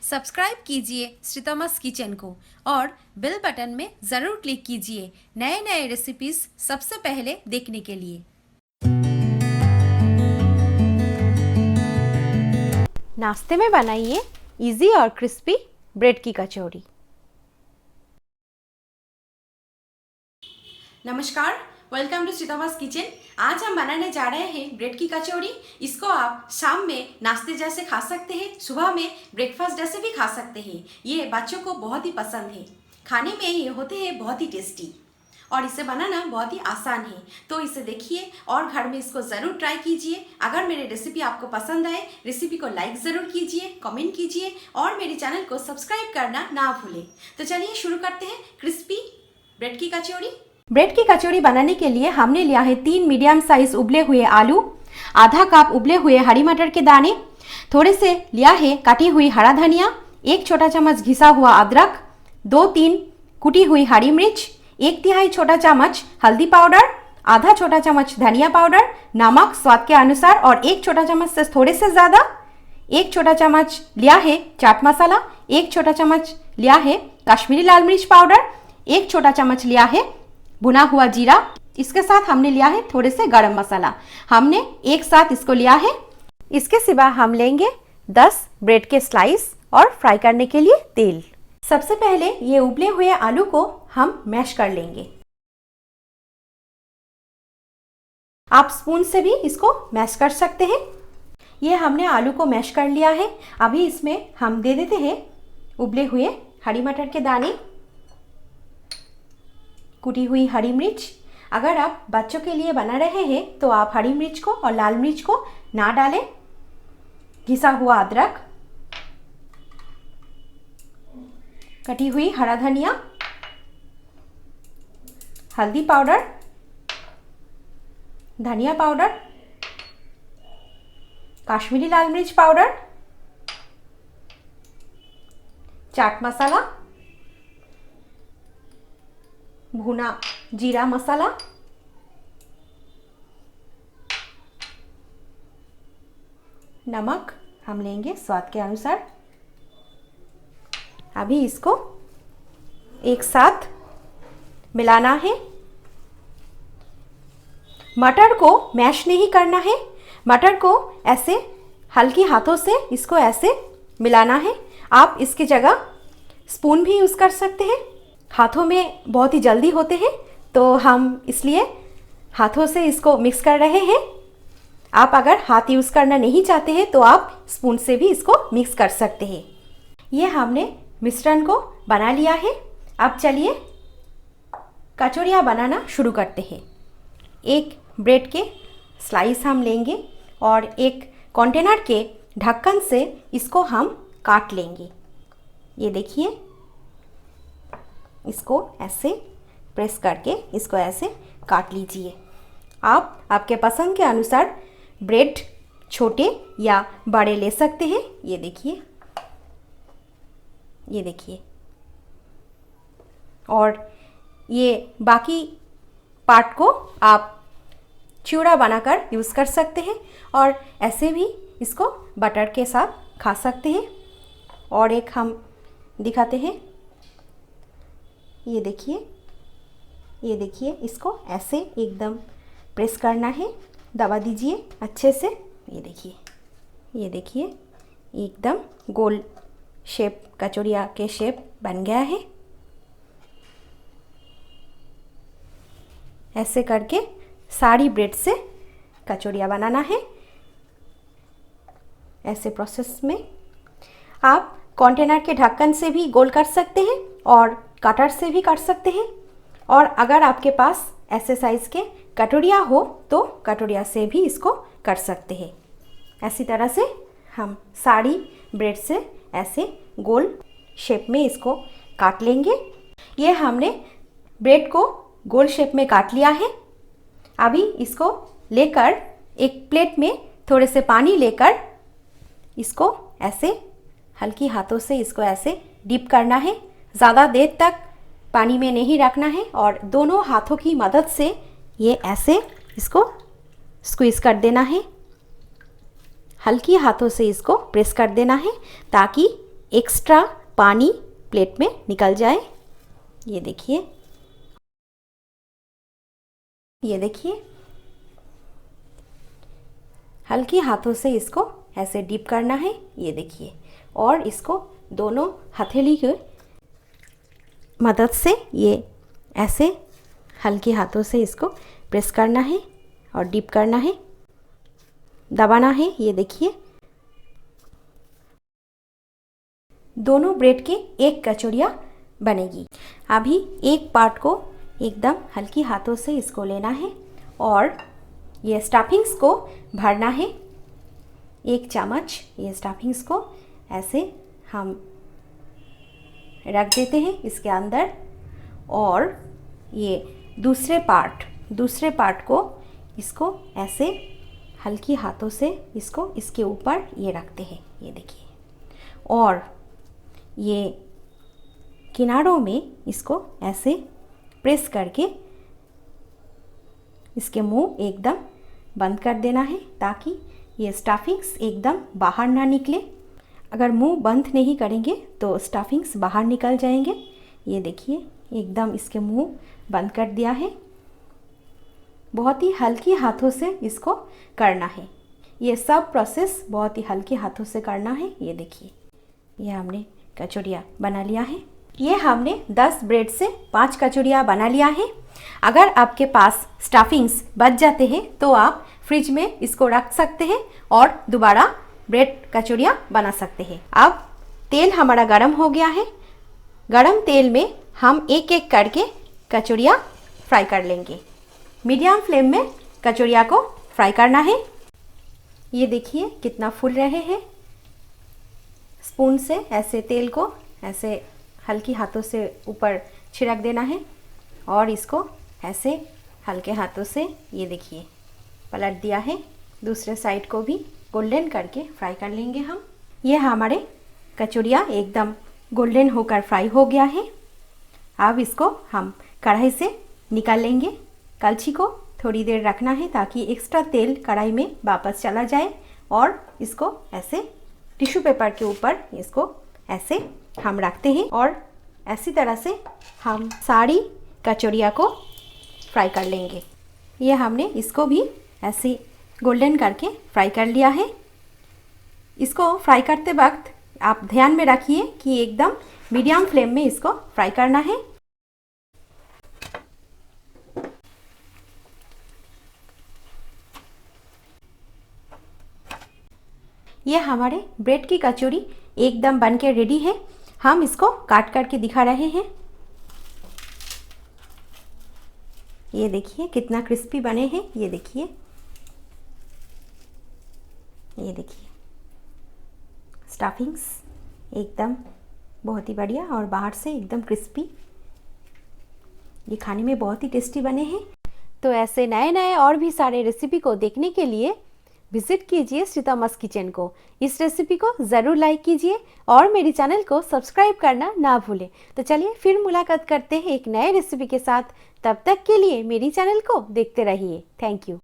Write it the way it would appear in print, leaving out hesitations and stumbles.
Subscribe कीजिए श्रीतमास kitchen को और बेल बटन में ज़रूर क्लिक कीजिए नए नए रेसिपीज सबसे पहले देखने के लिए। नाश्ते में बनाइए इजी और क्रिस्पी ब्रेड की कचौरी। नमस्कार, वेलकम टू श्रीतमास किचन। आज हम बनाने जा रहे हैं ब्रेड की कचौरी। इसको आप शाम में नाश्ते जैसे खा सकते हैं, सुबह में ब्रेकफास्ट जैसे भी खा सकते हैं। ये बच्चों को बहुत ही पसंद है। खाने में ये होते हैं बहुत ही टेस्टी और इसे बनाना बहुत ही आसान है। तो इसे देखिए और घर में इसको ज़रूर ट्राई कीजिए। अगर मेरी रेसिपी आपको पसंद आए, रेसिपी को लाइक ज़रूर कीजिए, कमेंट कीजिए और मेरे चैनल को सब्सक्राइब करना ना भूलें। तो चलिए शुरू करते हैं क्रिस्पी ब्रेड की कचौरी। ब्रेड की कचौरी बनाने के लिए हमने लिया है 3 मीडियम साइज उबले हुए आलू, आधा कप उबले हुए हरी मटर के दाने, थोड़े से लिया है कटी हुई हरा धनिया, 1 छोटा चम्मच घिसा हुआ अदरक, 2-3 कुटी हुई हरी मिर्च, 1/3 छोटा चम्मच हल्दी पाउडर, आधा छोटा चम्मच धनिया पाउडर, नमक स्वाद के अनुसार और 1 छोटा चम्मच से थोड़े से ज़्यादा, 1 छोटा चम्मच लिया है चाट मसाला, 1 छोटा चम्मच लिया है कश्मीरी लाल मिर्च पाउडर, 1 छोटा चम्मच लिया है भुना हुआ जीरा। इसके साथ हमने लिया है थोड़े से गरम मसाला। हमने एक साथ इसको लिया है। इसके सिवा हम लेंगे 10 ब्रेड के स्लाइस और फ्राई करने के लिए तेल। सबसे पहले ये उबले हुए आलू को हम मैश कर लेंगे। आप स्पून से भी इसको मैश कर सकते हैं। ये हमने आलू को मैश कर लिया है। अभी इसमें हम दे देते हैं उबले हुए हरी मटर के दाने, कुटी हुई हरी मिर्च। अगर आप बच्चों के लिए बना रहे हैं तो आप हरी मिर्च को और लाल मिर्च को ना डालें। घिसा हुआ अदरक, कटी हुई हरा धनिया, हल्दी पाउडर, धनिया पाउडर, कश्मीरी लाल मिर्च पाउडर, चाट मसाला, भुना जीरा मसाला, नमक हम लेंगे स्वाद के अनुसार। अभी इसको एक साथ मिलाना है। मटर को मैश नहीं करना है, मटर को ऐसे हल्की हाथों से इसको ऐसे मिलाना है। आप इसकी जगह स्पून भी यूज़ कर सकते हैं। हाथों में बहुत ही जल्दी होते हैं तो हम इसलिए हाथों से इसको मिक्स कर रहे हैं। आप अगर हाथ यूज़ करना नहीं चाहते हैं तो आप स्पून से भी इसको मिक्स कर सकते हैं। ये हमने मिश्रण को बना लिया है। अब चलिए कचौरियाँ बनाना शुरू करते हैं। एक ब्रेड के स्लाइस हम लेंगे और एक कंटेनर के ढक्कन से इसको हम काट लेंगे। ये देखिए, इसको ऐसे प्रेस करके इसको ऐसे काट लीजिए। आप आपके पसंद के अनुसार ब्रेड छोटे या बड़े ले सकते हैं। ये देखिए, ये देखिए। और ये बाकी पार्ट को आप चिवड़ा बनाकर यूज़ कर सकते हैं और ऐसे भी इसको बटर के साथ खा सकते हैं। और एक हम दिखाते हैं। ये देखिए, ये देखिए, इसको ऐसे एकदम प्रेस करना है, दबा दीजिए अच्छे से। ये देखिए, ये देखिए, एकदम गोल शेप कचौरिया के शेप बन गया है। ऐसे करके सारी ब्रेड से कचौरिया बनाना है। ऐसे प्रोसेस में आप कंटेनर के ढक्कन से भी गोल कर सकते हैं और कटर से भी काट सकते हैं। और अगर आपके पास ऐसे साइज़ के कटोरिया हो तो कटोरिया से भी इसको कर सकते हैं। ऐसी तरह से हम सारी ब्रेड से ऐसे गोल शेप में इसको काट लेंगे। ये हमने ब्रेड को गोल शेप में काट लिया है। अभी इसको लेकर एक प्लेट में थोड़े से पानी लेकर इसको ऐसे हल्की हाथों से इसको ऐसे डिप करना है। ज़्यादा देर तक पानी में नहीं रखना है और दोनों हाथों की मदद से ये ऐसे इसको स्क्वीज़ कर देना है। हल्की हाथों से इसको प्रेस कर देना है ताकि एक्स्ट्रा पानी प्लेट में निकल जाए। ये देखिए, ये देखिए, हल्की हाथों से इसको ऐसे डिप करना है। ये देखिए, और इसको दोनों हथेली की मदद से ये ऐसे हल्के हाथों से इसको प्रेस करना है और डिप करना है, दबाना है। ये देखिए, दोनों ब्रेड के एक कचौड़ियाँ बनेगी। अभी एक पार्ट को एकदम हल्की हाथों से इसको लेना है और ये स्टफिंग्स को भरना है। 1 चम्मच ये स्टफिंग्स को ऐसे हम रख देते हैं इसके अंदर, और ये दूसरे पार्ट को इसको ऐसे हल्की हाथों से इसको इसके ऊपर ये रखते हैं। ये देखिए, और ये किनारों में इसको ऐसे प्रेस करके इसके मुंह एकदम बंद कर देना है ताकि ये स्टफिंग्स एकदम बाहर ना निकले। अगर मुंह बंद नहीं करेंगे तो स्टफिंग्स बाहर निकल जाएंगे। ये देखिए, एकदम इसके मुंह बंद कर दिया है। बहुत ही हल्की हाथों से इसको करना है। ये सब प्रोसेस बहुत ही हल्के हाथों से करना है। ये देखिए, ये हमने कचौड़ियाँ बना लिया है। ये हमने 10 ब्रेड से 5 कचौड़ियाँ बना लिया है। अगर आपके पास स्टफिंग्स बच जाते हैं तो आप फ्रिज में इसको रख सकते हैं और दोबारा ब्रेड कचौड़ियाँ बना सकते हैं। अब तेल हमारा गरम हो गया है। गरम तेल में हम एक एक करके कचौड़ियाँ फ्राई कर लेंगे। मीडियम फ्लेम में कचौड़ियाँ को फ्राई करना है। ये देखिए कितना फूल रहे हैं। स्पून से ऐसे तेल को ऐसे हल्की हाथों से ऊपर छिड़क देना है और इसको ऐसे हल्के हाथों से ये देखिए पलट दिया है। दूसरे साइड को भी गोल्डन करके फ्राई कर लेंगे हम। ये हमारे कचौड़ियाँ एकदम गोल्डन होकर फ्राई हो गया है। अब इसको हम कढ़ाई से निकाल लेंगे। कलछी को थोड़ी देर रखना है ताकि एक्स्ट्रा तेल कढ़ाई में वापस चला जाए, और इसको ऐसे टिश्यू पेपर के ऊपर इसको ऐसे हम रखते हैं और ऐसी तरह से हम सारी कचौड़ियाँ को फ्राई कर लेंगे। ये हमने इसको भी ऐसे गोल्डन करके फ्राई कर लिया है। इसको फ्राई करते वक्त आप ध्यान में रखिए कि एकदम मीडियम फ्लेम में इसको फ्राई करना है। ये हमारे ब्रेड की कचौड़ी एकदम बन के रेडी है। हम इसको काट करके दिखा रहे हैं। ये देखिए कितना क्रिस्पी बने हैं। ये देखिए, ये देखिए स्टफिंग्स एकदम बहुत ही बढ़िया और बाहर से एकदम क्रिस्पी। ये खाने में बहुत ही टेस्टी बने हैं। तो ऐसे नए नए और भी सारे रेसिपी को देखने के लिए विजिट कीजिए श्रीतमास किचन को। इस रेसिपी को ज़रूर लाइक कीजिए और मेरे चैनल को सब्सक्राइब करना ना भूलें। तो चलिए फिर मुलाकात करते हैं एक नए रेसिपी के साथ। तब तक के लिए मेरी चैनल को देखते रहिए। Thank you.